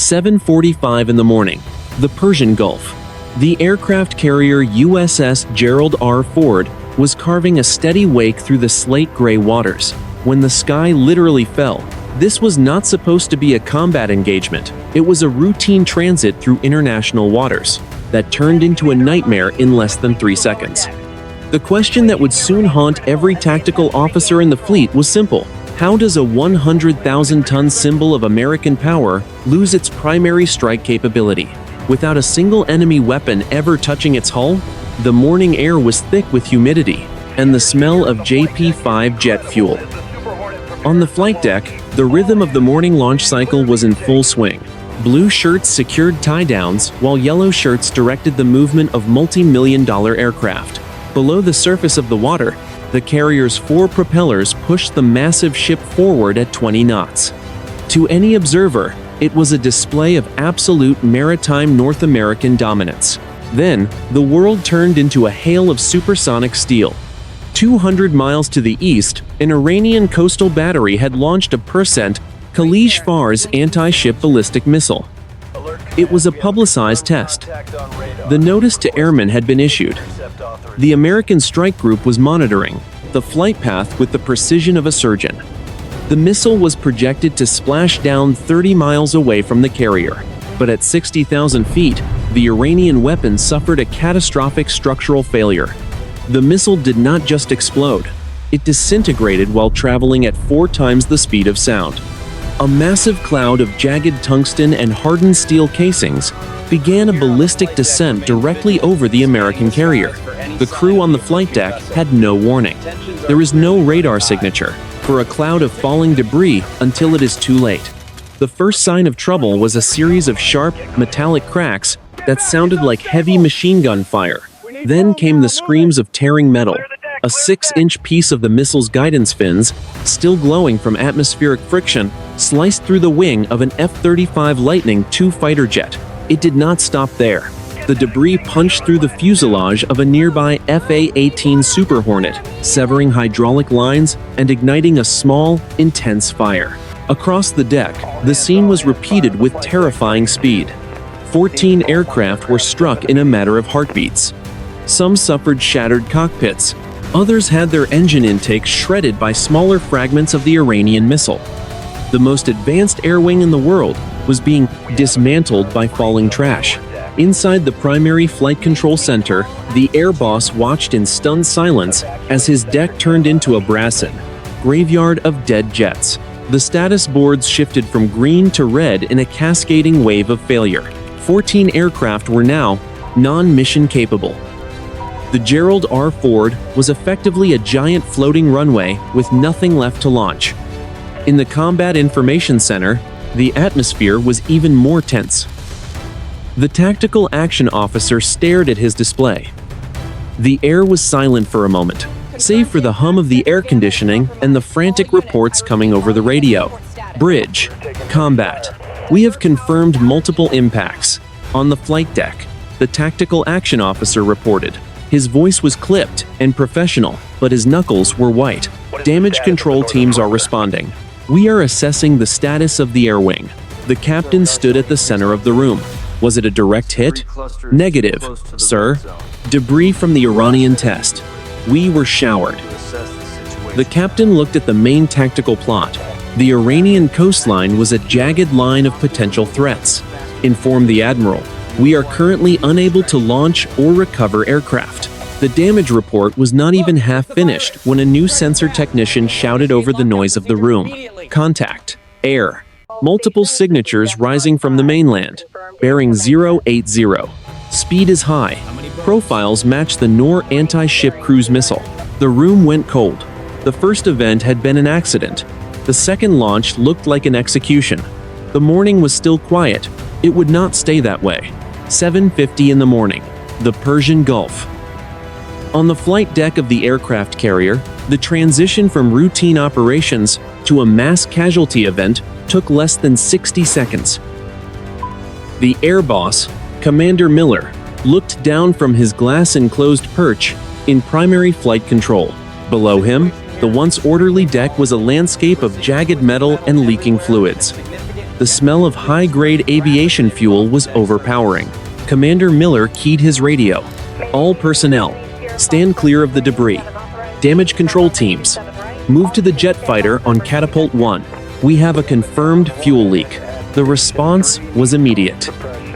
7:45 in the morning. The Persian Gulf. The aircraft carrier USS Gerald R. Ford was carving a steady wake through the slate-gray waters when the sky literally fell. This was not supposed to be a combat engagement. It was a routine transit through international waters that turned into a nightmare in less than 3 seconds. The question that would soon haunt every tactical officer in the fleet was simple. How does a 100,000-ton symbol of American power lose its primary strike capability without a single enemy weapon ever touching its hull? The morning air was thick with humidity and the smell of JP-5 jet fuel. On the flight deck, the rhythm of the morning launch cycle was in full swing. Blue shirts secured tie-downs, while yellow shirts directed the movement of multi-million-dollar aircraft. Below the surface of the water, the carrier's 4 propellers pushed the massive ship forward at 20 knots. To any observer, it was a display of absolute maritime North American dominance. Then, the world turned into a hail of supersonic steel. 200 miles to the east, an Iranian coastal battery had launched a Percent Khalij Fars anti-ship ballistic missile. It was a publicized test. The notice to airmen had been issued. The American strike group was monitoring the flight path with the precision of a surgeon. The missile was projected to splash down 30 miles away from the carrier, but at 60,000 feet, the Iranian weapon suffered a catastrophic structural failure. The missile did not just explode, it disintegrated while traveling at 4 times the speed of sound. A massive cloud of jagged tungsten and hardened steel casings began a ballistic descent directly over the American carrier. The crew on the flight deck had no warning. There is no radar signature for a cloud of falling debris until it is too late. The first sign of trouble was a series of sharp, metallic cracks that sounded like heavy machine gun fire. Then came the screams of tearing metal. A 6-inch piece of the missile's guidance fins, still glowing from atmospheric friction, sliced through the wing of an F-35 Lightning II fighter jet. It did not stop there. The debris punched through the fuselage of a nearby FA-18 Super Hornet, severing hydraulic lines and igniting a small, intense fire. Across the deck, the scene was repeated with terrifying speed. 14 aircraft were struck in a matter of heartbeats. Some suffered shattered cockpits. Others had their engine intakes shredded by smaller fragments of the Iranian missile. The most advanced air wing in the world was being dismantled by falling trash. Inside the primary flight control center, the air boss watched in stunned silence as his deck turned into a Brassin graveyard of dead jets. The status boards shifted from green to red in a cascading wave of failure. 14 aircraft were now non-mission capable. The Gerald R. Ford was effectively a giant floating runway with nothing left to launch. In the Combat Information Center, the atmosphere was even more tense. The tactical action officer stared at his display. The air was silent for a moment, save for the hum of the air conditioning and the frantic reports coming over the radio. Bridge. Combat. We have confirmed multiple impacts. On the flight deck, the tactical action officer reported. His voice was clipped and professional, but his knuckles were white. Damage control teams are responding. We are assessing the status of the air wing. The captain stood at the center of the room. Was it a direct hit? Negative, sir. Debris from the Iranian test. We were showered. The captain looked at the main tactical plot. The Iranian coastline was a jagged line of potential threats. Informed the admiral. We are currently unable to launch or recover aircraft. The damage report was not even half finished when a new sensor technician shouted over the noise of the room. Contact. Air. Multiple signatures rising from the mainland. Bearing 080. Speed is high. Profiles match the NOR anti-ship cruise missile. The room went cold. The first event had been an accident. The second launch looked like an execution. The morning was still quiet. It would not stay that way. 7:50 in the morning. The Persian Gulf. On the flight deck of the aircraft carrier, the transition from routine operations to a mass casualty event took less than 60 seconds. The air boss, Commander Miller, looked down from his glass-enclosed perch in primary flight control. Below him, the once orderly deck was a landscape of jagged metal and leaking fluids. The smell of high-grade aviation fuel was overpowering. Commander Miller keyed his radio. All personnel, stand clear of the debris. Damage control teams, move to the jet fighter on Catapult 1. We have a confirmed fuel leak. The response was immediate.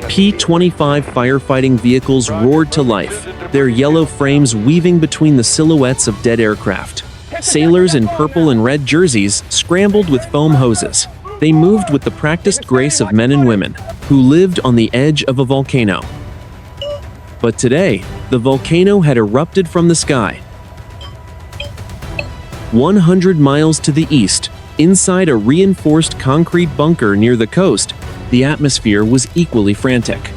P-25 firefighting vehicles roared to life, their yellow frames weaving between the silhouettes of dead aircraft. Sailors in purple and red jerseys scrambled with foam hoses. They moved with the practiced grace of men and women who lived on the edge of a volcano. But today, the volcano had erupted from the sky. 100 miles to the east, inside a reinforced concrete bunker near the coast, the atmosphere was equally frantic.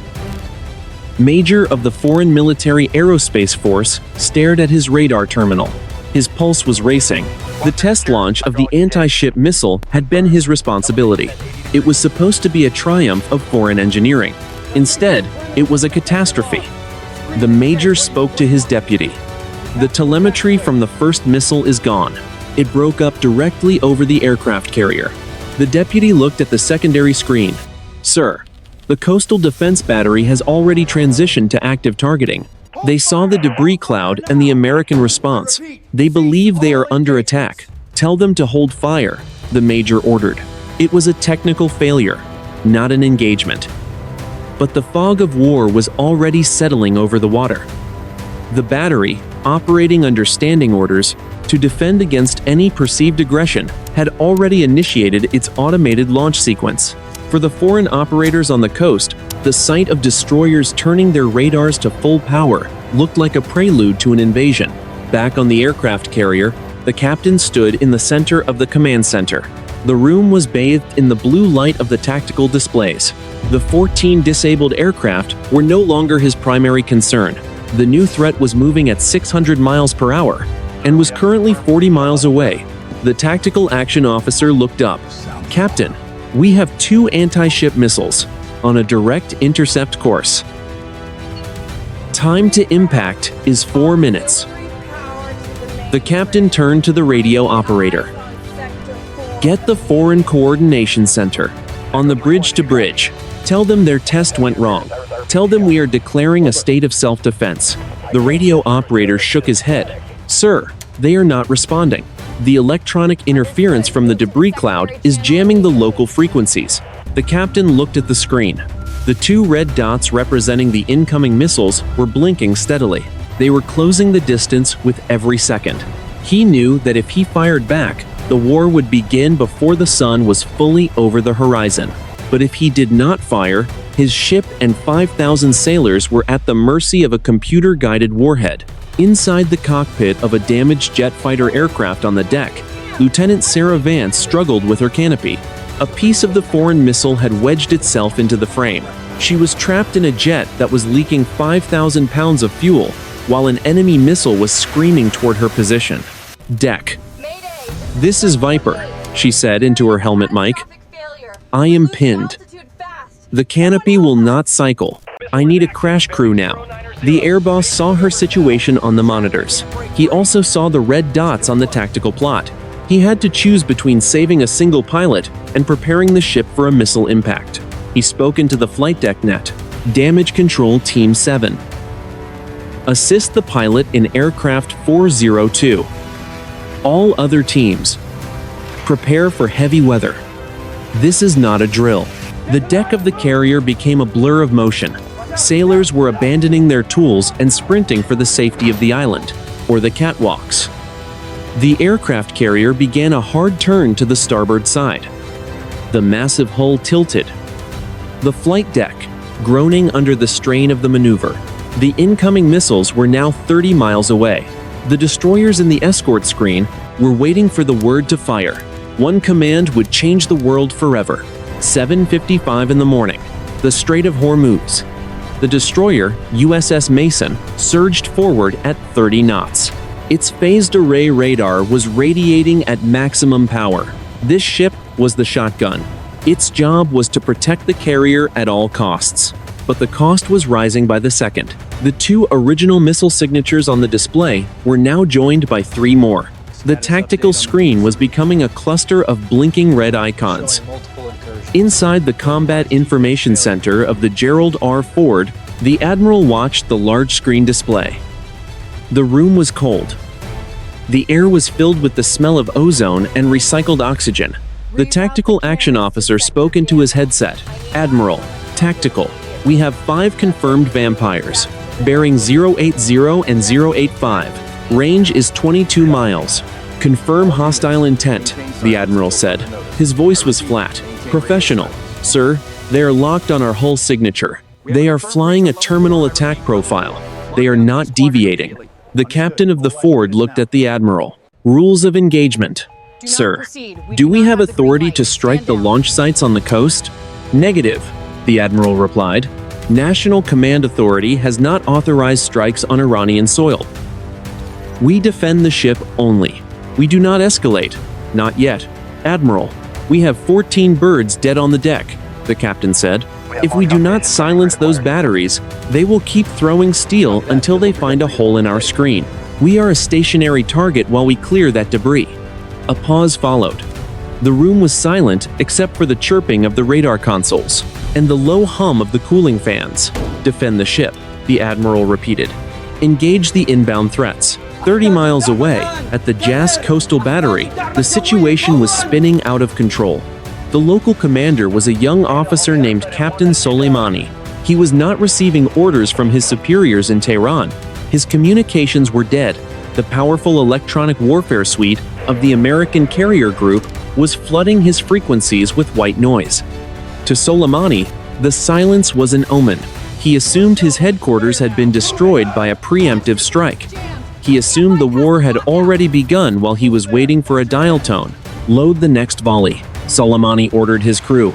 Major of the Foreign Military Aerospace Force stared at his radar terminal. His pulse was racing. The test launch of the anti-ship missile had been his responsibility. It was supposed to be a triumph of foreign engineering. Instead, it was a catastrophe. The major spoke to his deputy. The telemetry from the first missile is gone. It broke up directly over the aircraft carrier. The deputy looked at the secondary screen. Sir, the coastal defense battery has already transitioned to active targeting. They saw the debris cloud and the American response. They believe they are under attack. Tell them to hold fire, the major ordered. It was a technical failure, not an engagement. But the fog of war was already settling over the water. The battery, operating under standing orders to defend against any perceived aggression, had already initiated its automated launch sequence. For the foreign operators on the coast, the sight of destroyers turning their radars to full power looked like a prelude to an invasion. Back on the aircraft carrier, the captain stood in the center of the command center. The room was bathed in the blue light of the tactical displays. The 14 disabled aircraft were no longer his primary concern. The new threat was moving at 600 miles per hour and was currently 40 miles away. The tactical action officer looked up. Captain, we have 2 anti-ship missiles on a direct intercept course. Time to impact is 4 minutes. The captain turned to the radio operator. Get the Foreign Coordination Center on the bridge to bridge. Tell them their test went wrong. Tell them we are declaring a state of self-defense. The radio operator shook his head. Sir, they are not responding. The electronic interference from the debris cloud is jamming the local frequencies. The captain looked at the screen. The 2 red dots representing the incoming missiles were blinking steadily. They were closing the distance with every second. He knew that if he fired back, the war would begin before the sun was fully over the horizon. But if he did not fire, his ship and 5,000 sailors were at the mercy of a computer-guided warhead. Inside the cockpit of a damaged jet fighter aircraft on the deck, Lieutenant Sarah Vance struggled with her canopy. A piece of the foreign missile had wedged itself into the frame. She was trapped in a jet that was leaking 5,000 pounds of fuel, while an enemy missile was screaming toward her position. Deck. This is Viper, she said into her helmet mic. I am pinned. The canopy will not cycle. I need a crash crew now. The air boss saw her situation on the monitors. He also saw the red dots on the tactical plot. He had to choose between saving a single pilot and preparing the ship for a missile impact. He spoke into the flight deck net. Damage Control Team 7. Assist the pilot in Aircraft 402. All other teams. Prepare for heavy weather. This is not a drill. The deck of the carrier became a blur of motion. Sailors were abandoning their tools and sprinting for the safety of the island, or the catwalks. The aircraft carrier began a hard turn to the starboard side. The massive hull tilted. The flight deck, groaning under the strain of the maneuver. The incoming missiles were now 30 miles away. The destroyers in the escort screen were waiting for the word to fire. One command would change the world forever. 7:55 in the morning. The Strait of Hormuz. The destroyer, USS Mason, surged forward at 30 knots. Its phased array radar was radiating at maximum power. This ship was the shotgun. Its job was to protect the carrier at all costs. But the cost was rising by the second. The 2 original missile signatures on the display were now joined by 3 more. The tactical screen was becoming a cluster of blinking red icons. Inside the Combat Information Center of the Gerald R. Ford, the Admiral watched the large screen display. The room was cold. The air was filled with the smell of ozone and recycled oxygen. The tactical action officer spoke into his headset. "Admiral, tactical. We have 5 confirmed vampires. Bearing 080 and 085. Range is 22 miles. Confirm hostile intent," the Admiral said. His voice was flat. "Professional. Sir, they are locked on our hull signature. They are flying a terminal attack profile. They are not deviating." The captain of the Ford looked at the Admiral. "Rules of engagement. Sir, do we have authority to strike the launch sites on the coast?" "Negative," the Admiral replied. "National Command Authority has not authorized strikes on Iranian soil. We defend the ship only. We do not escalate. Not yet. Admiral, we have 14 birds dead on the deck," the captain said. "If we do not silence those batteries, they will keep throwing steel until they find a hole in our screen. We are a stationary target while we clear that debris." A pause followed. The room was silent except for the chirping of the radar consoles and the low hum of the cooling fans. "Defend the ship," the Admiral repeated. "Engage the inbound threats." 30 miles away, at the Jas Coastal Battery, the situation was spinning out of control. The local commander was a young officer named Captain Soleimani. He was not receiving orders from his superiors in Tehran. His communications were dead. The powerful electronic warfare suite of the American carrier group was flooding his frequencies with white noise. To Soleimani, the silence was an omen. He assumed his headquarters had been destroyed by a preemptive strike. He assumed the war had already begun while he was waiting for a dial tone. "Load the next volley," Soleimani ordered his crew.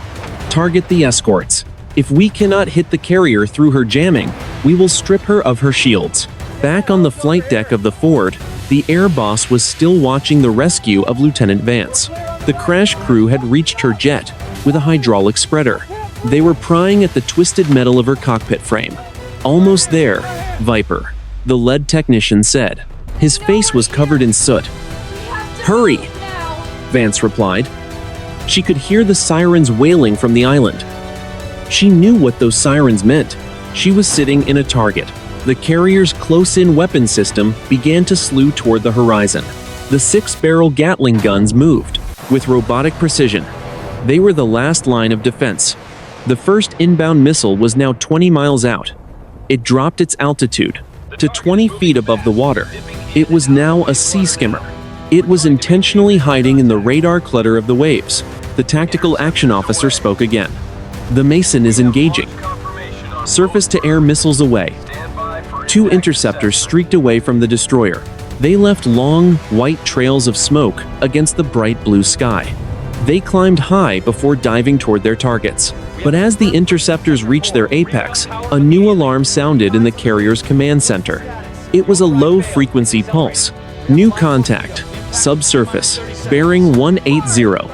"Target the escorts. If we cannot hit the carrier through her jamming, we will strip her of her shields." Back on the flight deck of the Ford, the air boss was still watching the rescue of Lieutenant Vance. The crash crew had reached her jet with a hydraulic spreader. They were prying at the twisted metal of her cockpit frame. "Almost there, Viper," the lead technician said. His face was covered in soot. "Hurry," Vance replied. She could hear the sirens wailing from the island. She knew what those sirens meant. She was sitting in a target. The carrier's close-in weapon system began to slew toward the horizon. The 6-barrel Gatling guns moved with robotic precision. They were the last line of defense. The first inbound missile was now 20 miles out. It dropped its altitude to 20 feet above the water. It was now a sea skimmer. It was intentionally hiding in the radar clutter of the waves. The tactical action officer spoke again. "The Mason is engaging. Surface-to-air missiles away." 2 interceptors streaked away from the destroyer. They left long, white trails of smoke against the bright blue sky. They climbed high before diving toward their targets. But as the interceptors reached their apex, a new alarm sounded in the carrier's command center. It was a low-frequency pulse. "New contact. Subsurface. Bearing 180.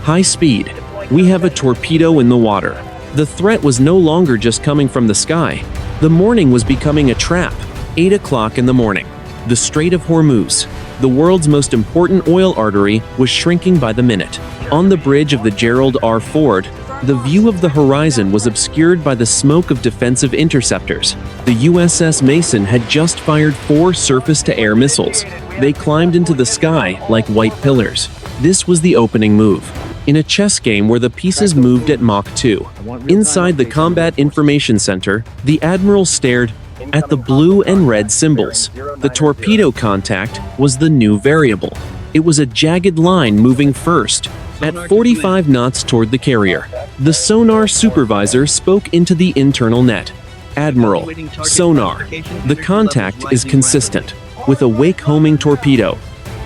High speed. We have a torpedo in the water." The threat was no longer just coming from the sky. The morning was becoming a trap. 8 o'clock in the morning. The Strait of Hormuz, the world's most important oil artery, was shrinking by the minute. On the bridge of the Gerald R. Ford, the view of the horizon was obscured by the smoke of defensive interceptors. The USS Mason had just fired 4 surface-to-air missiles. They climbed into the sky like white pillars. This was the opening move. In a chess game where the pieces moved at Mach 2. Inside the Combat Information Center, the Admiral stared at the blue and red symbols. The torpedo contact was the new variable. It was a jagged line moving first, at 45 knots toward the carrier. The sonar supervisor spoke into the internal net. "Admiral, sonar. The contact is consistent, with a wake-homing torpedo,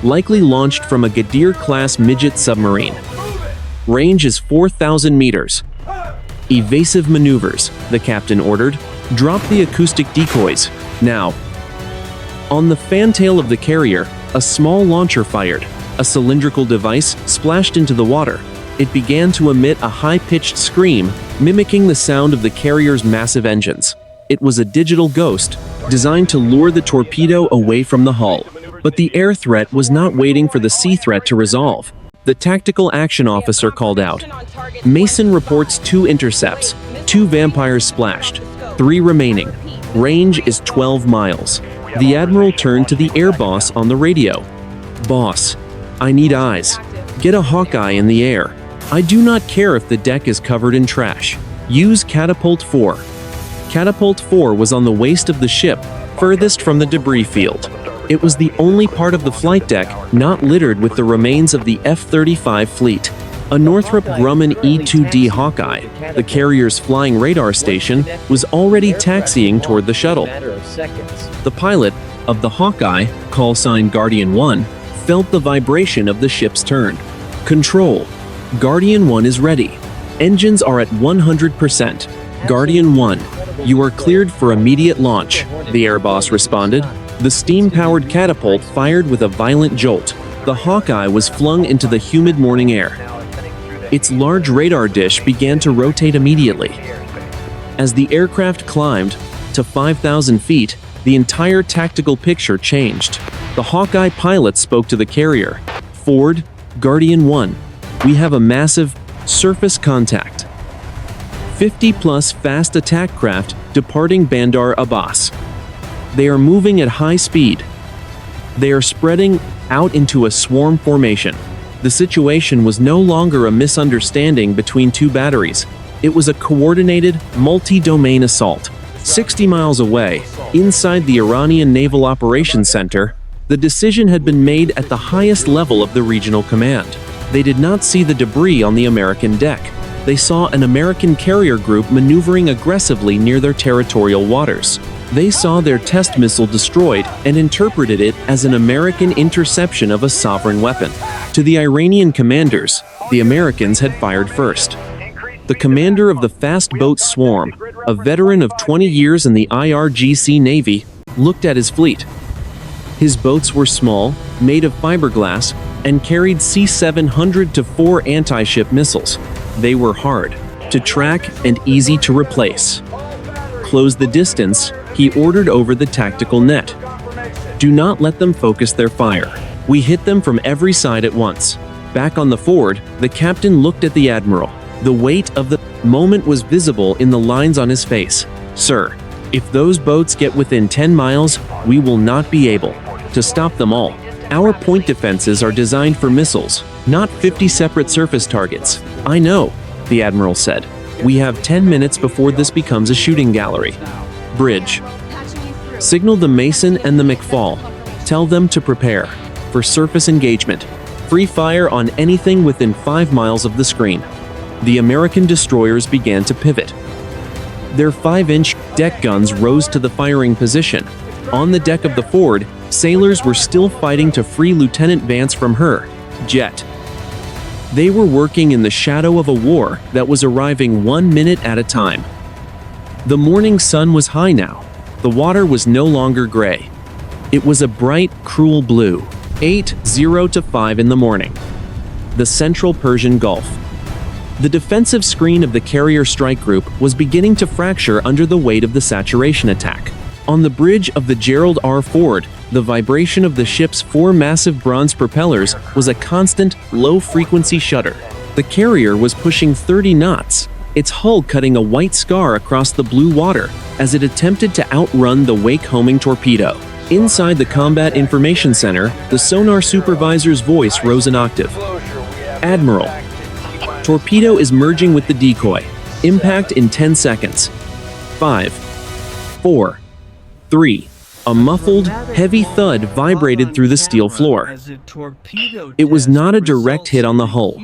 likely launched from a Gadir-class midget submarine. Range is 4,000 meters. Evasive maneuvers," the captain ordered. "Drop the acoustic decoys, now." On the fantail of the carrier, a small launcher fired. A cylindrical device splashed into the water. It began to emit a high-pitched scream, mimicking the sound of the carrier's massive engines. It was a digital ghost, designed to lure the torpedo away from the hull. But the air threat was not waiting for the sea threat to resolve. The tactical action officer called out. Mason reports 2 intercepts, 2 vampires splashed, 3 remaining. Range is 12 miles. The admiral turned to the air boss on the radio. Boss, I need eyes. Get a Hawkeye in the air. I do not care if the deck is covered in trash. Use Catapult 4. Catapult 4 was on the waist of the ship, furthest from the debris field. It was the only part of the flight deck not littered with the remains of the F-35 fleet. A Northrop Grumman E-2D Hawkeye, the carrier's flying radar station, was already taxiing toward the shuttle. The pilot of the Hawkeye, call sign Guardian 1, felt the vibration of the ship's turn. Control. Guardian 1 is ready. Engines are at 100%. Guardian 1, you are cleared for immediate launch, the air boss responded. The steam-powered catapult fired with a violent jolt. The Hawkeye was flung into the humid morning air. Its large radar dish began to rotate immediately. As the aircraft climbed to 5,000 feet, the entire tactical picture changed. The Hawkeye pilot spoke to the carrier. Ford, Guardian 1, we have a massive surface contact. 50-plus fast attack craft departing Bandar Abbas. They are moving at high speed. They are spreading out into a swarm formation. The situation was no longer a misunderstanding between 2 batteries. It was a coordinated, multi-domain assault. 60 miles away, inside the Iranian Naval Operations Center, the decision had been made at the highest level of the regional command. They did not see the debris on the American deck. They saw an American carrier group maneuvering aggressively near their territorial waters. They saw their test missile destroyed and interpreted it as an American interception of a sovereign weapon. To the Iranian commanders, the Americans had fired first. The commander of the fast boat swarm, a veteran of 20 years in the IRGC Navy, looked at his fleet. His boats were small, made of fiberglass, and carried C-700-4 anti-ship missiles. They were hard to track and easy to replace. Close the distance, he ordered over the tactical net. Do not let them focus their fire. We hit them from every side at once. Back on the Ford, the captain looked at the admiral. The weight of the moment was visible in the lines on his face. Sir, if those boats get within 10 miles, we will not be able to stop them all. Our point defenses are designed for missiles, not 50 separate surface targets. I know, the admiral said. We have 10 minutes before this becomes a shooting gallery. Bridge. Signal the Mason and the McFall. Tell them to prepare for surface engagement. Free fire on anything within 5 miles of the screen. The American destroyers began to pivot. Their 5-inch deck guns rose to the firing position. On the deck of the Ford, sailors were still fighting to free Lieutenant Vance from her jet. They were working in the shadow of a war that was arriving 1 minute at a time. The morning sun was high now. The water was no longer gray. It was a bright, cruel blue. 8:00 to 5 in the morning. The central Persian Gulf. The defensive screen of the carrier strike group was beginning to fracture under the weight of the saturation attack. On the bridge of the Gerald R. Ford, the vibration of the ship's 4 massive bronze propellers was a constant, low-frequency shudder. The carrier was pushing 30 knots, its hull cutting a white scar across the blue water as it attempted to outrun the wake-homing torpedo. Inside the Combat Information Center, the sonar supervisor's voice rose an octave. Admiral, torpedo is merging with the decoy. Impact in 10 seconds. 5, 4, 3. A muffled, heavy thud vibrated through the steel floor. It was not a direct hit on the hull.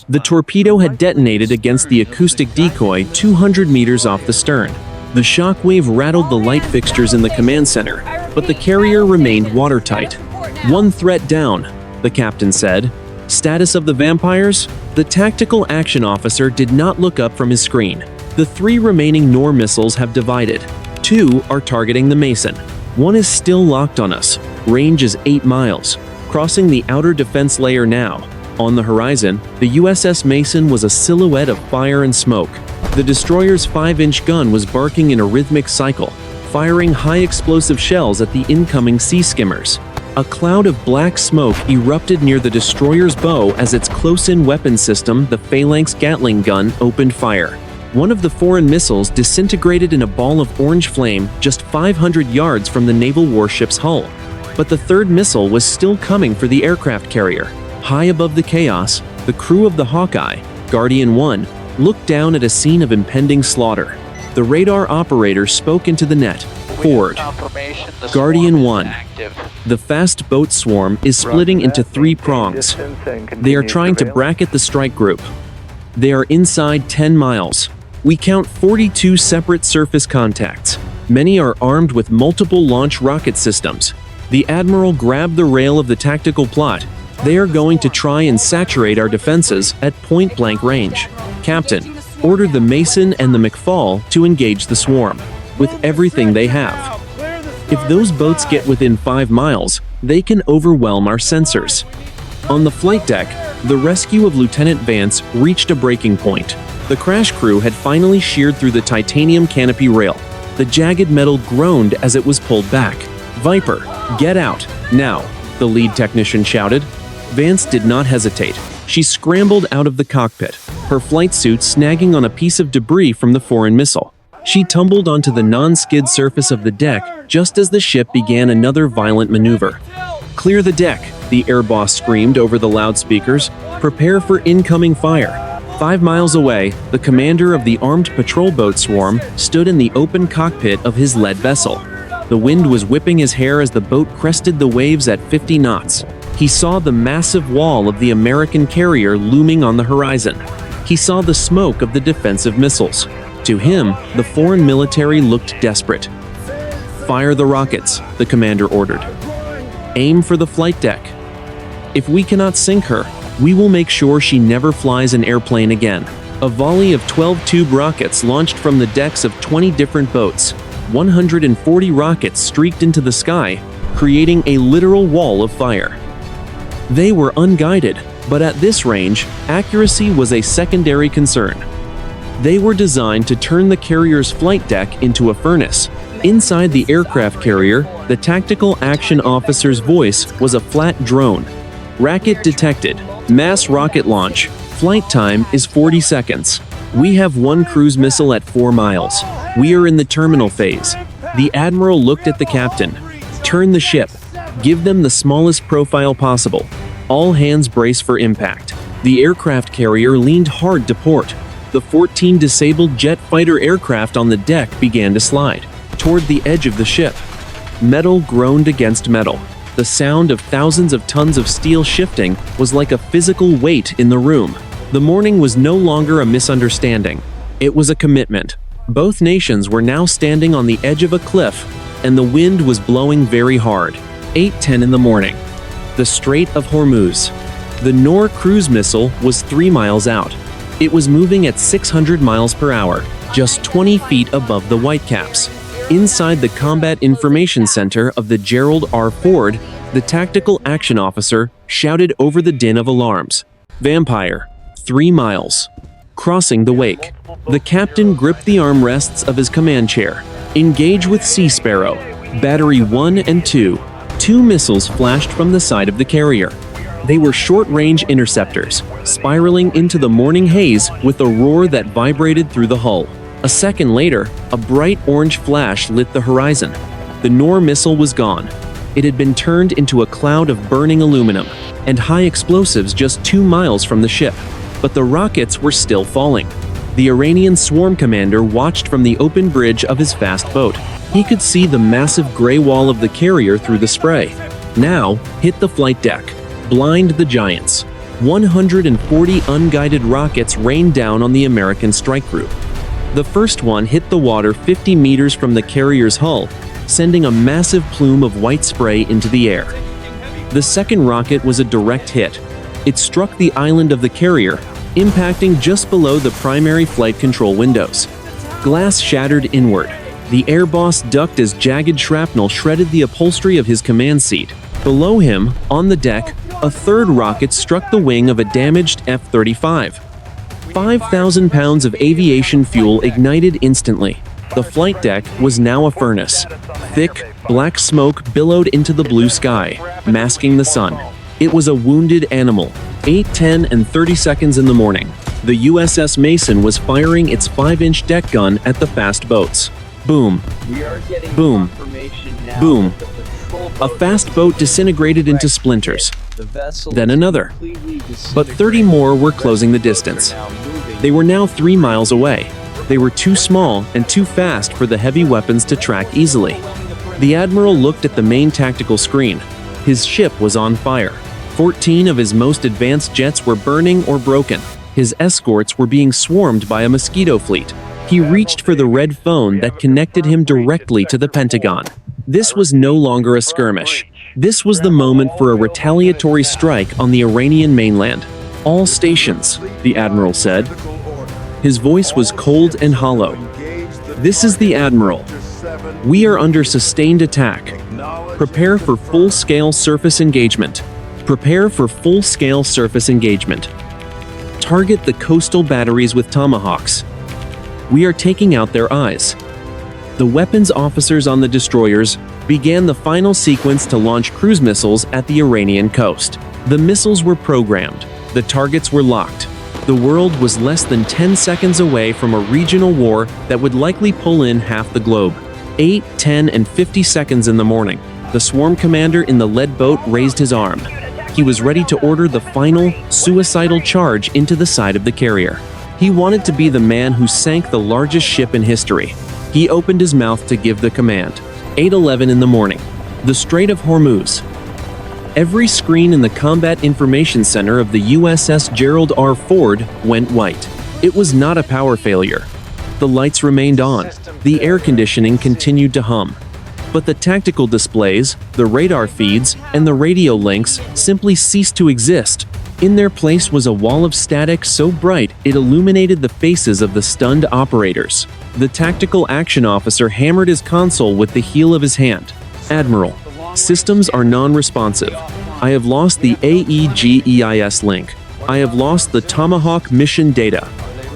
The torpedo had detonated against the acoustic decoy 200 meters off the stern. The shockwave rattled the light fixtures in the command center, but the carrier remained watertight. One threat down, the captain said. Status of the vampires? The tactical action officer did not look up from his screen. The 3 remaining NOR missiles have divided. 2 are targeting the Mason. 1 is still locked on us. Range is 8 miles. Crossing the outer defense layer now. On the horizon, the USS Mason was a silhouette of fire and smoke. The destroyer's 5-inch gun was barking in a rhythmic cycle, firing high explosive shells at the incoming sea skimmers. A cloud of black smoke erupted near the destroyer's bow as its close-in weapon system, the Phalanx Gatling gun, opened fire. One of the foreign missiles disintegrated in a ball of orange flame just 500 yards from the naval warship's hull. But the third missile was still coming for the aircraft carrier. High above the chaos, the crew of the Hawkeye, Guardian 1, looked down at a scene of impending slaughter. The radar operator spoke into the net. Forward. Guardian 1. The fast boat swarm is splitting into 3 prongs. They are trying to bracket the strike group. They are inside 10 miles. We count 42 separate surface contacts. Many are armed with multiple launch rocket systems. The Admiral grabbed the rail of the tactical plot. They are going to try and saturate our defenses at point-blank range. Captain, order the Mason and the McFall to engage the swarm with everything they have. If those boats get within 5 miles, they can overwhelm our sensors. On the flight deck, the rescue of Lieutenant Vance reached a breaking point. The crash crew had finally sheared through the titanium canopy rail. The jagged metal groaned as it was pulled back. "Viper, get out, now," the lead technician shouted. Vance did not hesitate. She scrambled out of the cockpit, her flight suit snagging on a piece of debris from the foreign missile. She tumbled onto the non-skid surface of the deck just as the ship began another violent maneuver. "Clear the deck," the air boss screamed over the loudspeakers. "Prepare for incoming fire." 5 miles away, the commander of the armed patrol boat swarm stood in the open cockpit of his lead vessel. The wind was whipping his hair as the boat crested the waves at 50 knots. He saw the massive wall of the American carrier looming on the horizon. He saw the smoke of the defensive missiles. To him, the foreign military looked desperate. "Fire the rockets," the commander ordered. "Aim for the flight deck. If we cannot sink her, we will make sure she never flies an airplane again." A volley of 12 tube rockets launched from the decks of 20 different boats. 140 rockets streaked into the sky, creating a literal wall of fire. They were unguided, but at this range, accuracy was a secondary concern. They were designed to turn the carrier's flight deck into a furnace. Inside the aircraft carrier, the tactical action officer's voice was a flat drone. "Racket detected. Mass rocket launch. Flight time is 40 seconds. We have 1 cruise missile at 4 miles. We are in the terminal phase." The admiral looked at the captain. "Turn the ship. Give them the smallest profile possible. All hands brace for impact." The aircraft carrier leaned hard to port. The 14 disabled jet fighter aircraft on the deck began to slide toward the edge of the ship. Metal groaned against metal. The sound of thousands of tons of steel shifting was like a physical weight in the room. The morning was no longer a misunderstanding. It was a commitment. Both nations were now standing on the edge of a cliff, and the wind was blowing very hard. 8:10 in the morning. The Strait of Hormuz. The Nor cruise missile was 3 miles out. It was moving at 600 miles per hour, just 20 feet above the Whitecaps. Inside the Combat Information Center of the Gerald R. Ford, the tactical action officer shouted over the din of alarms. "Vampire, 3 miles. Crossing the wake." The captain gripped the armrests of his command chair. "Engage with Sea Sparrow. Battery 1 and 2. 2 missiles flashed from the side of the carrier. They were short-range interceptors, spiraling into the morning haze with a roar that vibrated through the hull. A second later, a bright orange flash lit the horizon. The Nor missile was gone. It had been turned into a cloud of burning aluminum and high explosives just 2 miles from the ship. But the rockets were still falling. The Iranian swarm commander watched from the open bridge of his fast boat. He could see the massive gray wall of the carrier through the spray. "Now, hit the flight deck. Blind the giants." 140 unguided rockets rained down on the American strike group. The first one hit the water 50 meters from the carrier's hull, sending a massive plume of white spray into the air. The second rocket was a direct hit. It struck the island of the carrier, impacting just below the primary flight control windows. Glass shattered inward. The air boss ducked as jagged shrapnel shredded the upholstery of his command seat. Below him, on the deck, a third rocket struck the wing of a damaged F-35. 5,000 pounds of aviation fuel ignited instantly. The flight deck was now a furnace. Thick, Black smoke billowed into the blue sky, masking the sun. It was a wounded animal. 8:10 and 30 seconds in the morning. The USS Mason was firing its 5-inch deck gun at the fast boats. Boom. Boom. Boom. A fast boat disintegrated into splinters. Then another. But 30 more were closing the distance. They were now 3 miles away. They were too small and too fast for the heavy weapons to track easily. The admiral looked at the main tactical screen. His ship was on fire. 14 of his most advanced jets were burning or broken. His escorts were being swarmed by a mosquito fleet. He reached for the red phone that connected him directly to the Pentagon. This was no longer a skirmish. This was the moment for a retaliatory strike on the Iranian mainland. All stations, the admiral said. His voice was cold and hollow. This is the admiral. We are under sustained attack. Prepare for full-scale surface engagement. Prepare for full-scale surface engagement. Target the coastal batteries with tomahawks. We are taking out their eyes. The weapons officers on the destroyers began the final sequence to launch cruise missiles at the Iranian coast. The missiles were programmed. The targets were locked. The world was less than 10 seconds away from a regional war that would likely pull in half the globe. 8, 10, and 50 seconds in the morning. The swarm commander in the lead boat raised his arm. He was ready to order the final, suicidal charge into the side of the carrier. He wanted to be the man who sank the largest ship in history. He opened his mouth to give the command. 8:11 in the morning. The Strait of Hormuz. Every screen in the Combat Information Center of the USS Gerald R. Ford went white. It was not a power failure. The lights remained on. The air conditioning continued to hum. But the tactical displays, the radar feeds, and the radio links simply ceased to exist. In their place was a wall of static so bright it illuminated the faces of the stunned operators. The tactical action officer hammered his console with the heel of his hand. Admiral, systems are non-responsive. I have lost the AEGEIS link. I have lost the Tomahawk mission data.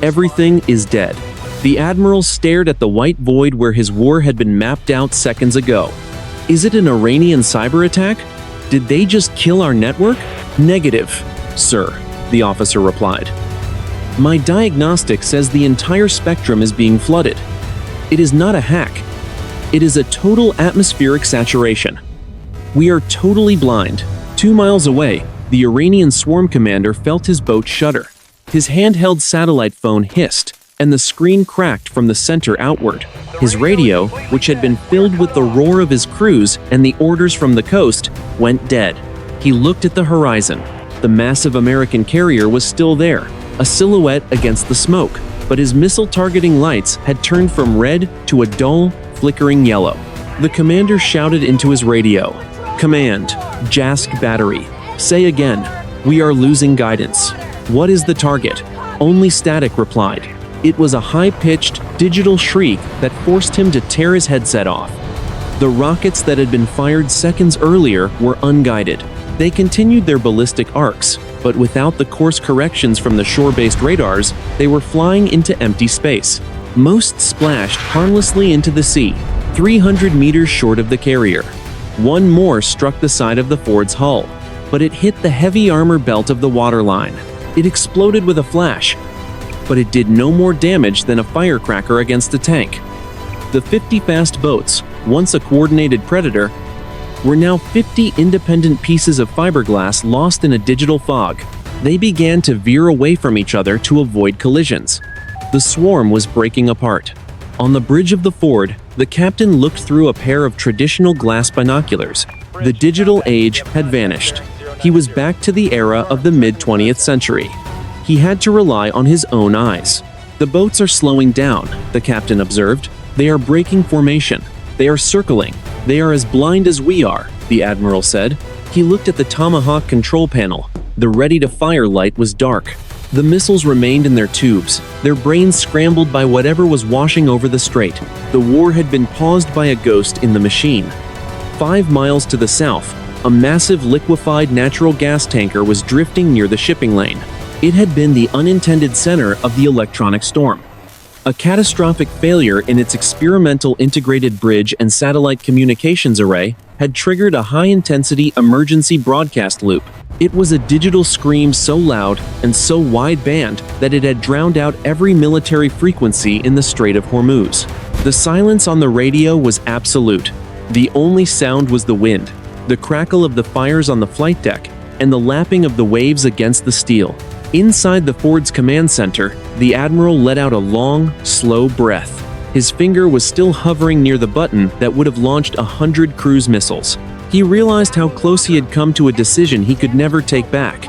Everything is dead. The admiral stared at the white void where his war had been mapped out seconds ago. Is it an Iranian cyber attack? Did they just kill our network? Negative, sir, the officer replied. My diagnostic says the entire spectrum is being flooded. It is not a hack. It is a total atmospheric saturation. We are totally blind. 2 miles away, the Iranian swarm commander felt his boat shudder. His handheld satellite phone hissed, and the screen cracked from the center outward. His radio, which had been filled with the roar of his crews and the orders from the coast, went dead. He looked at the horizon. The massive American carrier was still there, a silhouette against the smoke, but his missile-targeting lights had turned from red to a dull, flickering yellow. The commander shouted into his radio. Command, Jask battery. Say again, we are losing guidance. What is the target? Only static replied. It was a high-pitched, digital shriek that forced him to tear his headset off. The rockets that had been fired seconds earlier were unguided. They continued their ballistic arcs, but without the course corrections from the shore-based radars, they were flying into empty space. Most splashed harmlessly into the sea, 300 meters short of the carrier. One more struck the side of the Ford's hull, but it hit the heavy armor belt of the waterline. It exploded with a flash, but it did no more damage than a firecracker against a tank. The 50 fast boats, once a coordinated predator, were now 50 independent pieces of fiberglass lost in a digital fog. They began to veer away from each other to avoid collisions. The swarm was breaking apart. On the bridge of the Ford, the captain looked through a pair of traditional glass binoculars. The digital age had vanished. He was back to the era of the mid-20th century. He had to rely on his own eyes. The boats are slowing down, the captain observed. They are breaking formation. They are circling. They are as blind as we are, the admiral said. He looked at the Tomahawk control panel. The ready-to-fire light was dark. The missiles remained in their tubes, their brains scrambled by whatever was washing over the strait. The war had been paused by a ghost in the machine. 5 miles to the south, a massive liquefied natural gas tanker was drifting near the shipping lane. It had been the unintended center of the electronic storm. A catastrophic failure in its experimental integrated bridge and satellite communications array had triggered a high-intensity emergency broadcast loop. It was a digital scream so loud and so wideband that it had drowned out every military frequency in the Strait of Hormuz. The silence on the radio was absolute. The only sound was the wind, the crackle of the fires on the flight deck, and the lapping of the waves against the steel. Inside the Ford's command center, the admiral let out a long, slow breath. His finger was still hovering near the button that would have launched 100 cruise missiles. He realized how close he had come to a decision he could never take back.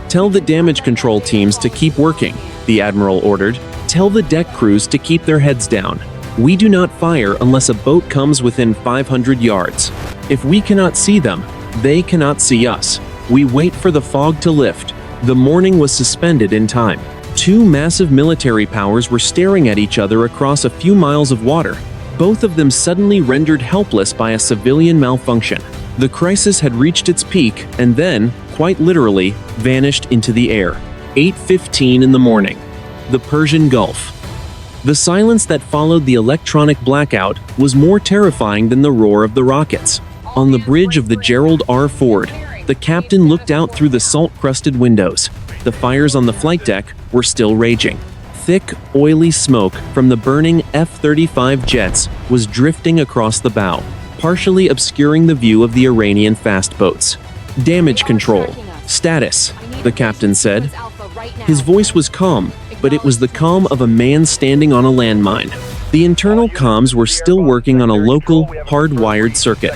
"Tell the damage control teams to keep working," the admiral ordered. "Tell the deck crews to keep their heads down. We do not fire unless a boat comes within 500 yards. If we cannot see them, they cannot see us. We wait for the fog to lift." The morning was suspended in time. Two massive military powers were staring at each other across a few miles of water, both of them suddenly rendered helpless by a civilian malfunction. The crisis had reached its peak and then, quite literally, vanished into the air. 8:15 in the morning. The Persian Gulf. The silence that followed the electronic blackout was more terrifying than the roar of the rockets. On the bridge of the Gerald R. Ford, the captain looked out through the salt-crusted windows. The fires on the flight deck were still raging. Thick, oily smoke from the burning F-35 jets was drifting across the bow, partially obscuring the view of the Iranian fast boats. "Damage control. Status," the captain said. His voice was calm, but it was the calm of a man standing on a landmine. The internal comms were still working on a local, hardwired circuit.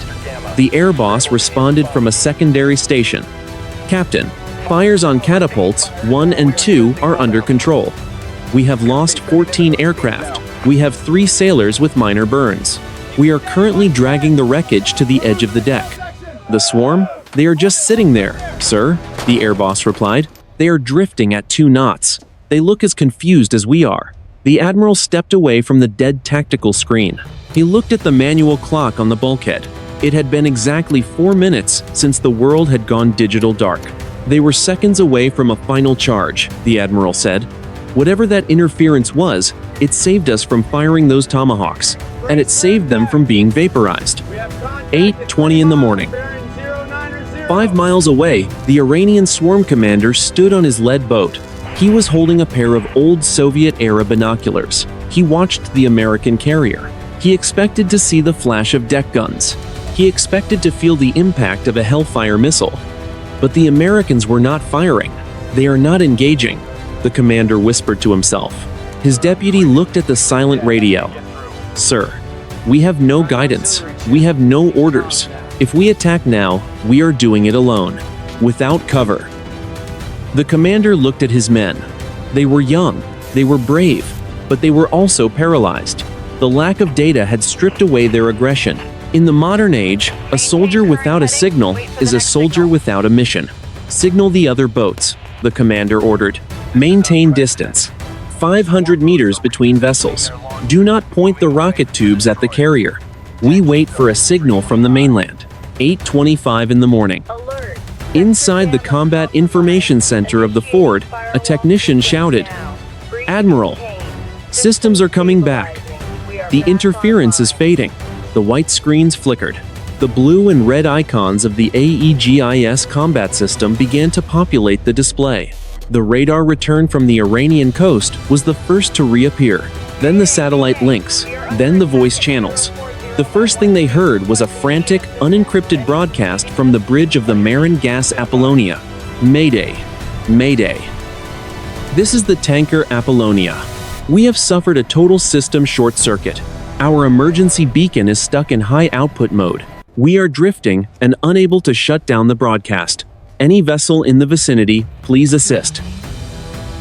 The air boss responded from a secondary station. "Captain, fires on catapults 1 and 2 are under control. We have lost 14 aircraft. We have 3 sailors with minor burns. We are currently dragging the wreckage to the edge of the deck." "The swarm? They are just sitting there, sir," the air boss replied. "They are drifting at 2 knots. They look as confused as we are." The admiral stepped away from the dead tactical screen. He looked at the manual clock on the bulkhead. It had been exactly 4 minutes since the world had gone digital dark. "They were seconds away from a final charge," the admiral said. "Whatever that interference was, it saved us from firing those tomahawks, and it saved them from being vaporized." 8:20 in the morning. 5 miles away, the Iranian swarm commander stood on his lead boat. He was holding a pair of old Soviet-era binoculars. He watched the American carrier. He expected to see the flash of deck guns. He expected to feel the impact of a Hellfire missile. But the Americans were not firing. "They are not engaging," the commander whispered to himself. His deputy looked at the silent radio. "Sir, we have no guidance. We have no orders. If we attack now, we are doing it alone, without cover." The commander looked at his men. They were young, they were brave, but they were also paralyzed. The lack of data had stripped away their aggression. In the modern age, a soldier without a signal is a soldier without a mission. "Signal the other boats," the commander ordered. "Maintain distance. 500 meters between vessels. Do not point the rocket tubes at the carrier. We wait for a signal from the mainland." 8:25 in the morning. Inside the Combat Information Center of the Ford, a technician shouted, "Admiral, systems are coming back. The interference is fading." The white screens flickered. The blue and red icons of the AEGIS combat system began to populate the display. The radar return from the Iranian coast was the first to reappear. Then the satellite links, then the voice channels. The first thing they heard was a frantic, unencrypted broadcast from the bridge of the Marin gas Apollonia. "Mayday! Mayday! This is the tanker Apollonia. We have suffered a total system short circuit. Our emergency beacon is stuck in high output mode. We are drifting and unable to shut down the broadcast. Any vessel in the vicinity, please assist."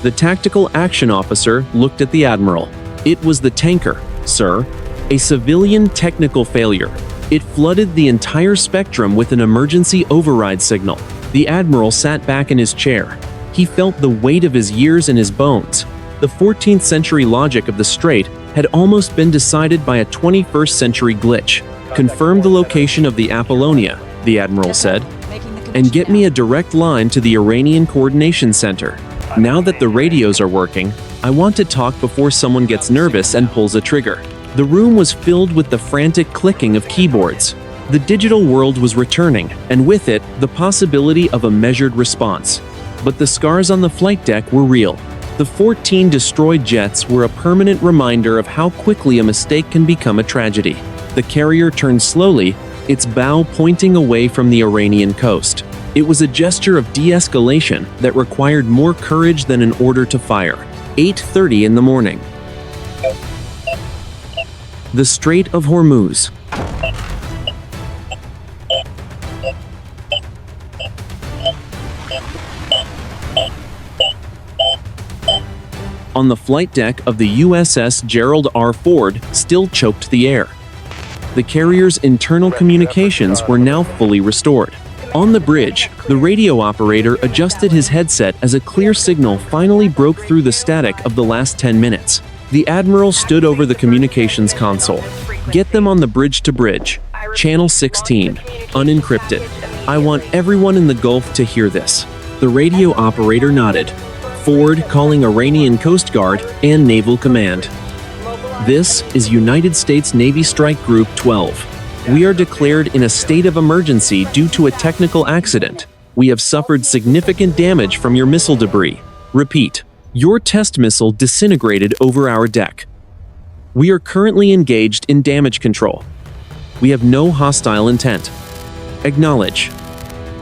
The tactical action officer looked at the admiral. "It was the tanker, sir. A civilian technical failure. It flooded the entire spectrum with an emergency override signal." The admiral sat back in his chair. He felt the weight of his years in his bones. The 14th century logic of the Strait had almost been decided by a 21st century glitch. "Confirm the location of the Apollonia," the admiral said, "and get me a direct line to the Iranian Coordination Center. Now that the radios are working, I want to talk before someone gets nervous and pulls a trigger." The room was filled with the frantic clicking of keyboards. The digital world was returning, and with it, the possibility of a measured response. But the scars on the flight deck were real. The 14 destroyed jets were a permanent reminder of how quickly a mistake can become a tragedy. The carrier turned slowly, its bow pointing away from the Iranian coast. It was a gesture of de-escalation that required more courage than an order to fire. 8:30 in the morning. The Strait of Hormuz. On the flight deck of the USS Gerald R. Ford still choked the air. The carrier's internal communications were now fully restored. On the bridge, the radio operator adjusted his headset as a clear signal finally broke through the static of the last 10 minutes. The admiral stood over the communications console. "Get them on the bridge-to-bridge. Channel 16. Unencrypted. I want everyone in the Gulf to hear this." The radio operator nodded. Ford calling Iranian Coast Guard and Naval Command. "This is United States Navy Strike Group 12. We are declared in a state of emergency due to a technical accident. We have suffered significant damage from your missile debris. Repeat, your test missile disintegrated over our deck. We are currently engaged in damage control. We have no hostile intent. Acknowledge."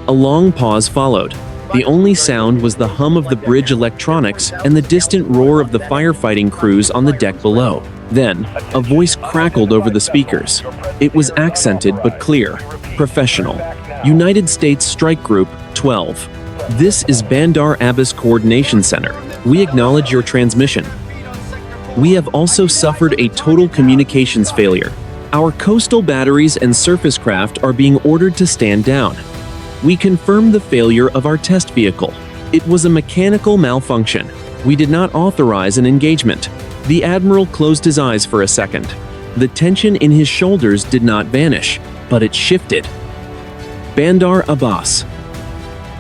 A long pause followed. The only sound was the hum of the bridge electronics and the distant roar of the firefighting crews on the deck below. Then, a voice crackled over the speakers. It was accented but clear. Professional. United States Strike Group 12. This is Bandar Abbas Coordination Center. We acknowledge your transmission. We have also suffered a total communications failure. Our coastal batteries and surface craft are being ordered to stand down. We confirm the failure of our test vehicle. It was a mechanical malfunction. We did not authorize an engagement. The admiral closed his eyes for a second. The tension in his shoulders did not vanish, but it shifted. Bandar Abbas.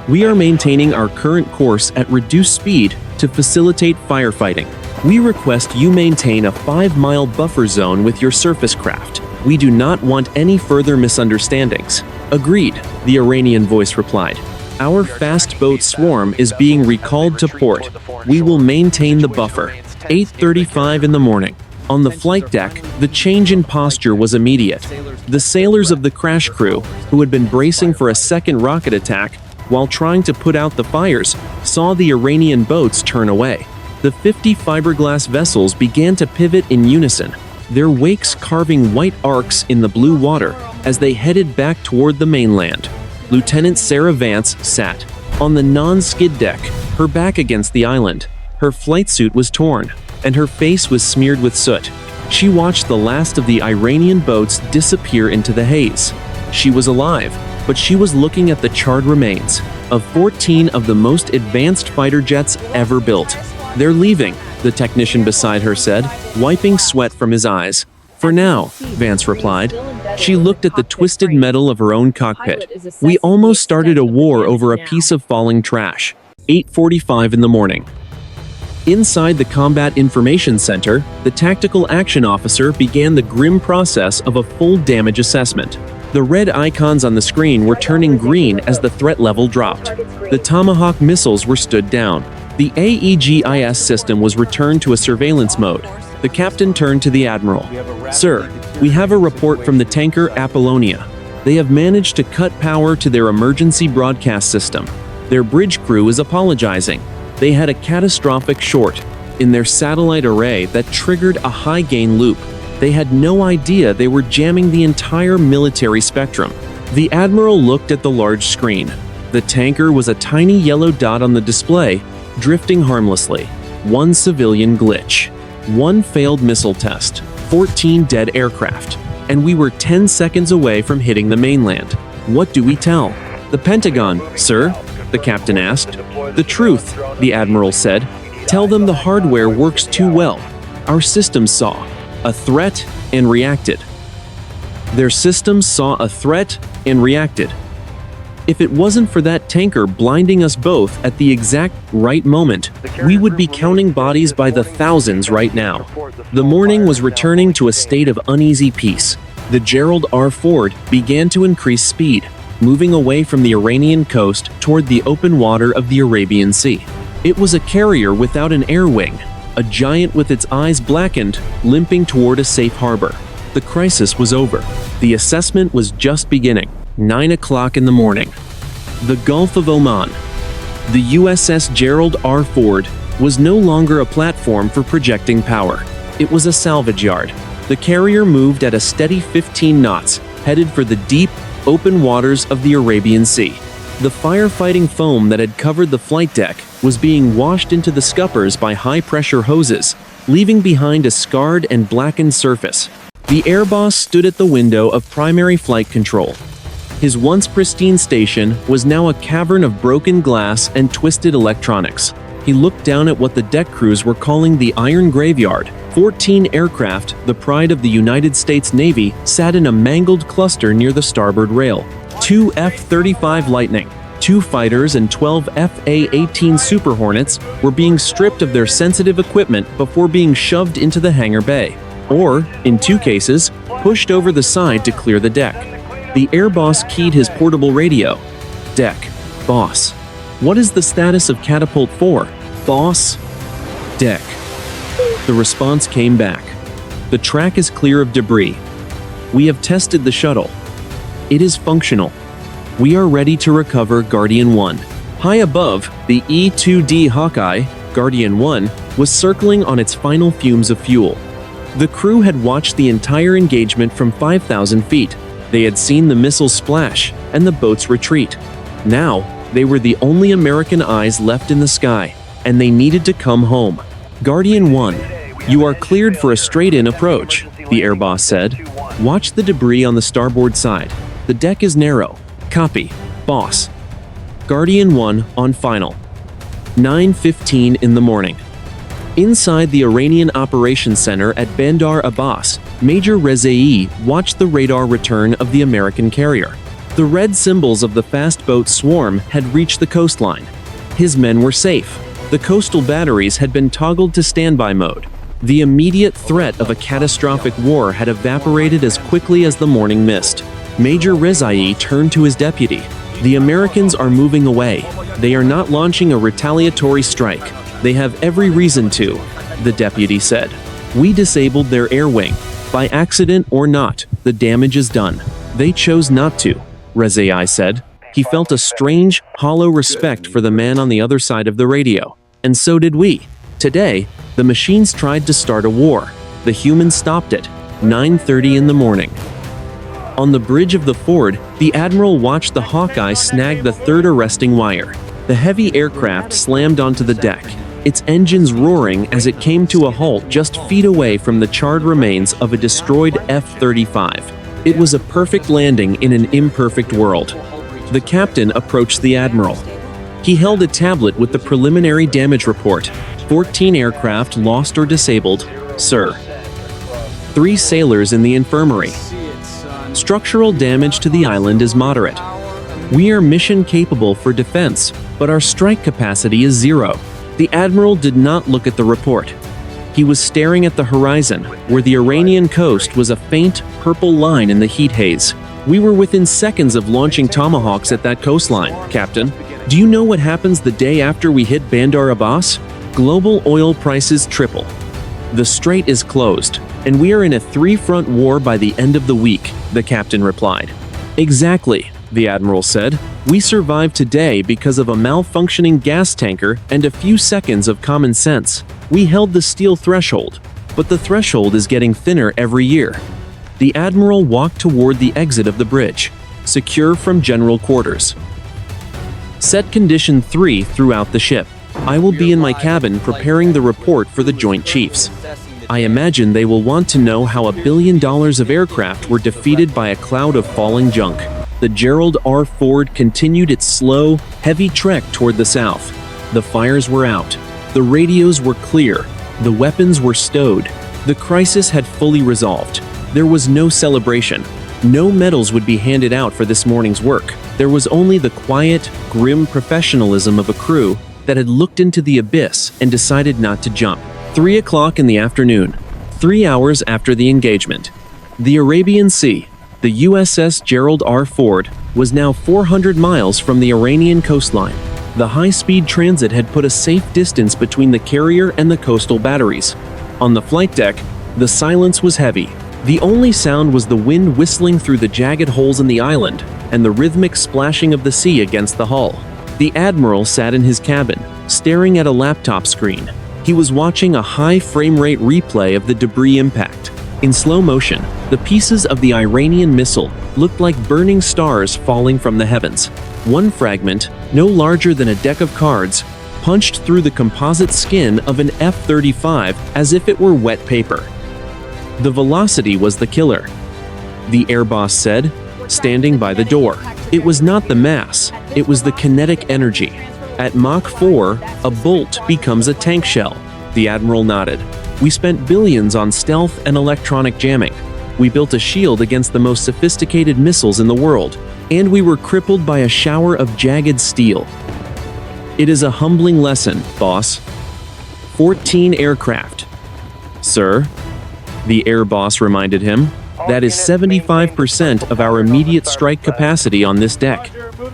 We are maintaining our current course at reduced speed to facilitate firefighting. We request you maintain a 5-mile buffer zone with your surface craft. We do not want any further misunderstandings. Agreed, the Iranian voice replied. Our fast boat swarm is being recalled to port. We will maintain the buffer. 8:35 in the morning. On the flight deck, the change in posture was immediate. The sailors of the crash crew, who had been bracing for a second rocket attack while trying to put out the fires, saw the Iranian boats turn away. The 50 fiberglass vessels began to pivot in unison, their wakes carving white arcs in the blue water as they headed back toward the mainland. Lieutenant Sarah Vance sat on the non-skid deck, her back against the island. Her flight suit was torn, and her face was smeared with soot. She watched the last of the Iranian boats disappear into the haze. She was alive, but she was looking at the charred remains of 14 of the most advanced fighter jets ever built. "They're leaving," the technician beside her said, wiping sweat from his eyes. "For now," Vance replied. She looked at the twisted metal of her own cockpit. "We almost started a war over a piece of falling trash." 8:45 in the morning. Inside the Combat Information Center, the Tactical Action Officer began the grim process of a full damage assessment. The red icons on the screen were turning green as the threat level dropped. The Tomahawk missiles were stood down. The AEGIS system was returned to a surveillance mode. The captain turned to the admiral. "Sir, we have a report from the tanker Apollonia. They have managed to cut power to their emergency broadcast system. Their bridge crew is apologizing. They had a catastrophic short in their satellite array that triggered a high-gain loop. They had no idea they were jamming the entire military spectrum." The admiral looked at the large screen. The tanker was a tiny yellow dot on the display, drifting harmlessly. One civilian glitch. One failed missile test. 14 dead aircraft. And we were 10 seconds away from hitting the mainland. What do we tell? "The Pentagon, sir?" the captain asked. "The truth," the admiral said. "Tell them the hardware works too well. Our systems saw a threat and reacted." Their systems saw a threat and reacted. If it wasn't for that tanker blinding us both at the exact right moment, we would be counting bodies by the thousands right now. The morning was returning to a state of uneasy peace. The Gerald R. Ford began to increase speed, moving away from the Iranian coast toward the open water of the Arabian Sea. It was a carrier without an air wing, a giant with its eyes blackened, limping toward a safe harbor. The crisis was over. The assessment was just beginning. 9 o'clock in the morning. The Gulf of Oman. The USS Gerald R. Ford was no longer a platform for projecting power. It was a salvage yard. The carrier moved at a steady 15 knots, headed for the deep, open waters of the Arabian Sea. The firefighting foam that had covered the flight deck was being washed into the scuppers by high-pressure hoses, leaving behind a scarred and blackened surface. The air boss stood at the window of primary flight control. His once pristine station was now a cavern of broken glass and twisted electronics. He looked down at what the deck crews were calling the Iron Graveyard. 14 aircraft, the pride of the United States Navy, sat in a mangled cluster near the starboard rail. 2 F-35 Lightning, 2 fighters and 12 F/A-18 Super Hornets were being stripped of their sensitive equipment before being shoved into the hangar bay, or, in 2 cases, pushed over the side to clear the deck. The air boss keyed his portable radio. Deck. Boss. What is the status of Catapult 4? Boss. Deck. The response came back. The track is clear of debris. We have tested the shuttle. It is functional. We are ready to recover Guardian 1. High above, the E-2D Hawkeye, Guardian 1, was circling on its final fumes of fuel. The crew had watched the entire engagement from 5,000 feet. They had seen the missiles splash and the boats retreat. Now, they were the only American eyes left in the sky, and they needed to come home. Guardian 1, you are cleared for a straight-in approach, the air boss said. Watch the debris on the starboard side. The deck is narrow. Copy. Boss. Guardian 1 on final. 9:15 in the morning. Inside the Iranian Operations Center at Bandar Abbas, Major Rezai watched the radar return of the American carrier. The red symbols of the fast boat swarm had reached the coastline. His men were safe. The coastal batteries had been toggled to standby mode. The immediate threat of a catastrophic war had evaporated as quickly as the morning mist. Major Rezai turned to his deputy. The Americans are moving away. They are not launching a retaliatory strike. They have every reason to, the deputy said. We disabled their air wing. By accident or not, the damage is done. They chose not to, Rezai said. He felt a strange, hollow respect for the man on the other side of the radio. And so did we. Today, the machines tried to start a war. The humans stopped it. 9:30 in the morning. On the bridge of the Ford, the Admiral watched the Hawkeye snag the third arresting wire. The heavy aircraft slammed onto the deck, its engines roaring as it came to a halt just feet away from the charred remains of a destroyed F-35. It was a perfect landing in an imperfect world. The captain approached the Admiral. He held a tablet with the preliminary damage report. 14 aircraft lost or disabled, sir. 3 sailors in the infirmary. Structural damage to the island is moderate. We are mission capable for defense, but our strike capacity is 0. The Admiral did not look at the report. He was staring at the horizon, where the Iranian coast was a faint, purple line in the heat haze. We were within seconds of launching Tomahawks at that coastline, Captain. Do you know what happens the day after we hit Bandar Abbas? Global oil prices triple. The strait is closed, and we are in a 3-front war by the end of the week, the captain replied. Exactly, the Admiral said. We survived today because of a malfunctioning gas tanker and a few seconds of common sense. We held the steel threshold, but the threshold is getting thinner every year. The Admiral walked toward the exit of the bridge, secure from general quarters. Set condition 3 throughout the ship. I will be in my cabin preparing the report for the Joint Chiefs. I imagine they will want to know how $1 billion of aircraft were defeated by a cloud of falling junk. The Gerald R. Ford continued its slow, heavy trek toward the south. The fires were out. The radios were clear. The weapons were stowed. The crisis had fully resolved. There was no celebration. No medals would be handed out for this morning's work. There was only the quiet, grim professionalism of a crew that had looked into the abyss and decided not to jump. 3 o'clock in the afternoon, 3 hours after the engagement. The Arabian Sea, the USS Gerald R. Ford, was now 400 miles from the Iranian coastline. The high-speed transit had put a safe distance between the carrier and the coastal batteries. On the flight deck, the silence was heavy. The only sound was the wind whistling through the jagged holes in the island and the rhythmic splashing of the sea against the hull. The admiral sat in his cabin, staring at a laptop screen. He was watching a high frame rate replay of the debris impact. In slow motion, the pieces of the Iranian missile looked like burning stars falling from the heavens. One fragment, no larger than a deck of cards, punched through the composite skin of an F-35 as if it were wet paper. The velocity was the killer, the air boss said, standing by the door. It was not the mass, it was the kinetic energy. At Mach 4, a bolt becomes a tank shell. The admiral nodded. We spent billions on stealth and electronic jamming. We built a shield against the most sophisticated missiles in the world, and we were crippled by a shower of jagged steel. It is a humbling lesson, boss. 14 aircraft. Sir, the air boss reminded him, that is 75% of our immediate strike capacity on this deck.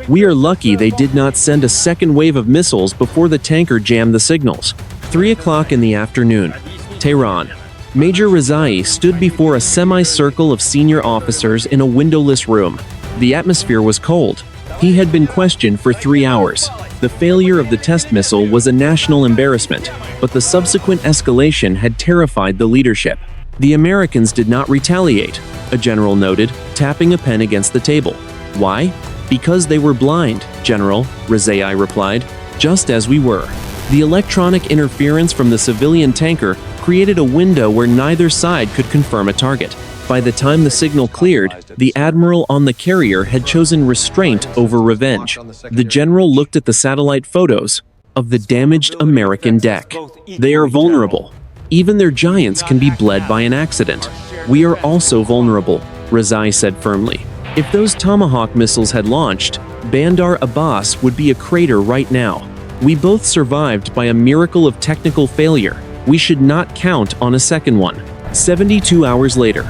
We are lucky they did not send a second wave of missiles before the tanker jammed the signals. 3 o'clock in the afternoon. Tehran. Major Rezai stood before a semicircle of senior officers in a windowless room. The atmosphere was cold. He had been questioned for 3 hours. The failure of the test missile was a national embarrassment, but the subsequent escalation had terrified the leadership. The Americans did not retaliate, a general noted, tapping a pen against the table. Why? Because they were blind, General, Rezai replied, just as we were. The electronic interference from the civilian tanker created a window where neither side could confirm a target. By the time the signal cleared, the admiral on the carrier had chosen restraint over revenge. The general looked at the satellite photos of the damaged American deck. They are vulnerable. Even their giants can be bled by an accident. We are also vulnerable, Rezai said firmly. If those Tomahawk missiles had launched, Bandar Abbas would be a crater right now. We both survived by a miracle of technical failure. We should not count on a second one. 72 hours later.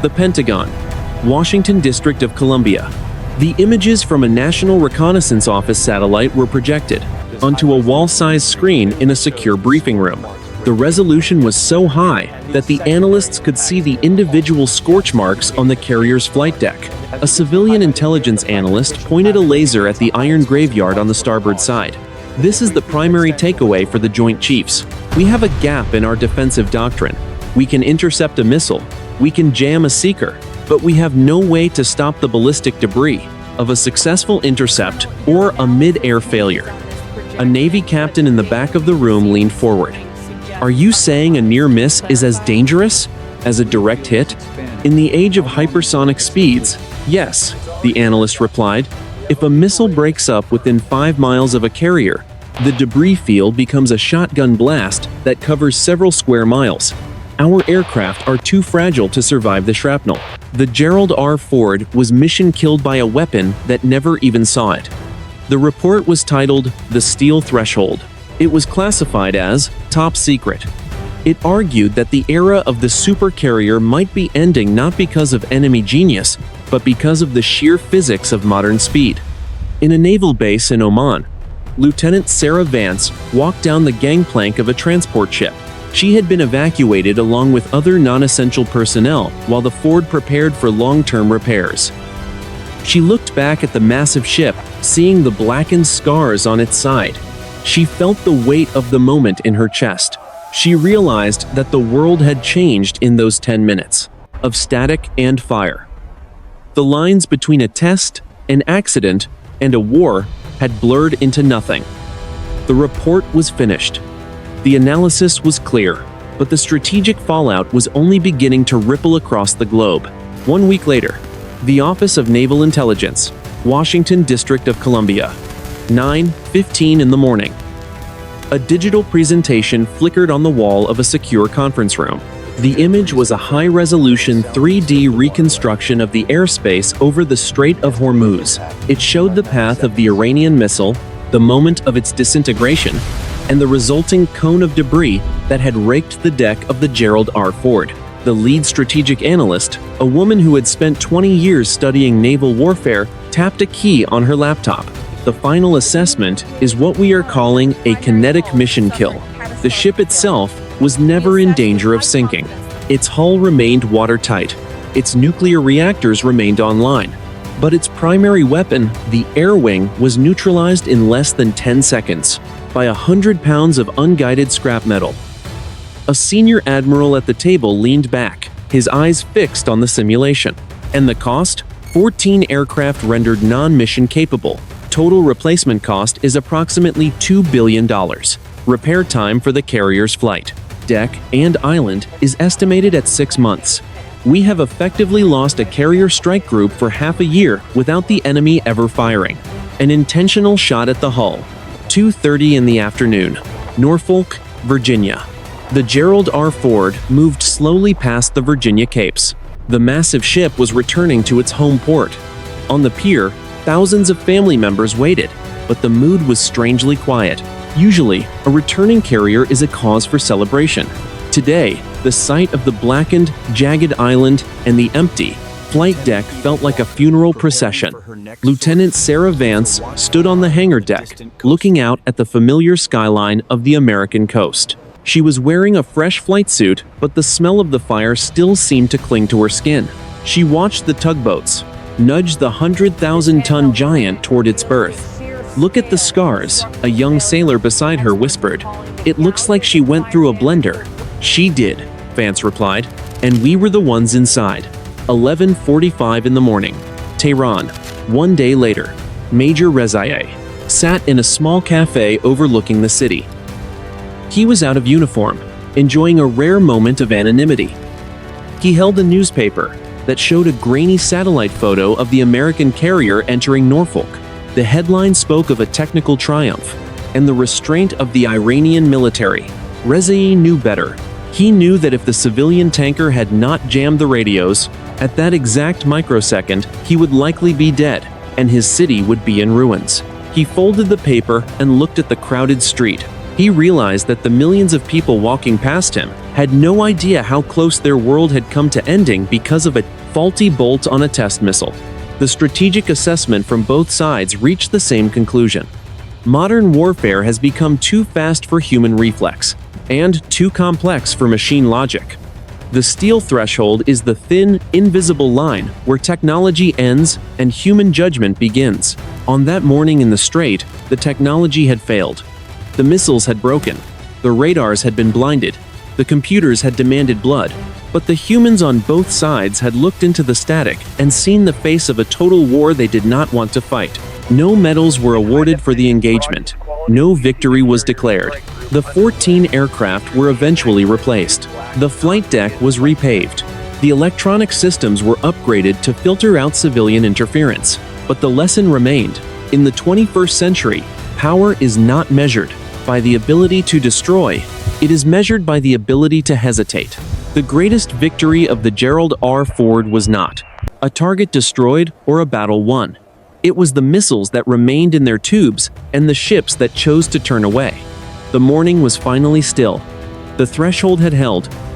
The Pentagon, Washington District of Columbia. The images from a National Reconnaissance Office satellite were projected onto a wall-sized screen in a secure briefing room. The resolution was so high that the analysts could see the individual scorch marks on the carrier's flight deck. A civilian intelligence analyst pointed a laser at the iron graveyard on the starboard side. This is the primary takeaway for the Joint Chiefs. We have a gap in our defensive doctrine. We can intercept a missile, we can jam a seeker, but we have no way to stop the ballistic debris of a successful intercept or a mid-air failure. A Navy captain in the back of the room leaned forward. Are you saying a near miss is as dangerous as a direct hit? In the age of hypersonic speeds, yes, the analyst replied. If a missile breaks up within 5 miles of a carrier, the debris field becomes a shotgun blast that covers several square miles. Our aircraft are too fragile to survive the shrapnel. The Gerald R. Ford was mission killed by a weapon that never even saw it. The report was titled The Steel Threshold. It was classified as top secret. It argued that the era of the supercarrier might be ending not because of enemy genius, but because of the sheer physics of modern speed. In a naval base in Oman, Lieutenant Sarah Vance walked down the gangplank of a transport ship. She had been evacuated along with other non-essential personnel while the Ford prepared for long-term repairs. She looked back at the massive ship, seeing the blackened scars on its side. She felt the weight of the moment in her chest. She realized that the world had changed in those 10 minutes of static and fire. The lines between a test, an accident, and a war had blurred into nothing. The report was finished. The analysis was clear, but the strategic fallout was only beginning to ripple across the globe. 1 week later, the Office of Naval Intelligence, Washington District of Columbia, 9:15 in the morning. A digital presentation flickered on the wall of a secure conference room. The image was a high-resolution 3D reconstruction of the airspace over the Strait of Hormuz. It showed the path of the Iranian missile, the moment of its disintegration, and the resulting cone of debris that had raked the deck of the Gerald R. Ford. The lead strategic analyst, a woman who had spent 20 years studying naval warfare, tapped a key on her laptop. The final assessment is what we are calling a kinetic mission kill. The ship itself was never in danger of sinking. Its hull remained watertight. Its nuclear reactors remained online. But its primary weapon, the air wing, was neutralized in less than 10 seconds by 100 pounds of unguided scrap metal. A senior admiral at the table leaned back, his eyes fixed on the simulation. And the cost? 14 aircraft rendered non-mission capable. Total replacement cost is approximately $2 billion. Repair time for the carrier's flight, deck, and island is estimated at 6 months. We have effectively lost a carrier strike group for half a year without the enemy ever firing. An intentional shot at the hull. 2:30 in the afternoon, Norfolk, Virginia. The Gerald R. Ford moved slowly past the Virginia Capes. The massive ship was returning to its home port. On the pier, thousands of family members waited, but the mood was strangely quiet. Usually, a returning carrier is a cause for celebration. Today, the sight of the blackened, jagged island and the empty flight deck felt like a funeral procession. Lieutenant Sarah Vance stood on the hangar deck, looking out at the familiar skyline of the American coast. She was wearing a fresh flight suit, but the smell of the fire still seemed to cling to her skin. She watched the tugboats nudge the 100,000-ton giant toward its berth. "Look at the scars," a young sailor beside her whispered. "It looks like she went through a blender." "She did," Vance replied, "and we were the ones inside." 11:45 in the morning, Tehran. One day later, Major Rezaieh sat in a small cafe overlooking the city. He was out of uniform, enjoying a rare moment of anonymity. He held a newspaper that showed a grainy satellite photo of the American carrier entering Norfolk. The headline spoke of a technical triumph and the restraint of the Iranian military. Rezaieh knew better. He knew that if the civilian tanker had not jammed the radios, at that exact microsecond, he would likely be dead, and his city would be in ruins. He folded the paper and looked at the crowded street. He realized that the millions of people walking past him had no idea how close their world had come to ending because of a faulty bolt on a test missile. The strategic assessment from both sides reached the same conclusion. Modern warfare has become too fast for human reflex, and too complex for machine logic. The steel threshold is the thin, invisible line where technology ends and human judgment begins. On that morning in the Strait, the technology had failed. The missiles had broken. The radars had been blinded. The computers had demanded blood. But the humans on both sides had looked into the static and seen the face of a total war they did not want to fight. No medals were awarded for the engagement. No victory was declared. The 14 aircraft were eventually replaced. The flight deck was repaved. The electronic systems were upgraded to filter out civilian interference. But the lesson remained. In the 21st century, power is not measured by the ability to destroy. It is measured by the ability to hesitate. The greatest victory of the Gerald R. Ford was not a target destroyed or a battle won. It was the missiles that remained in their tubes and the ships that chose to turn away. The morning was finally still. The threshold had held,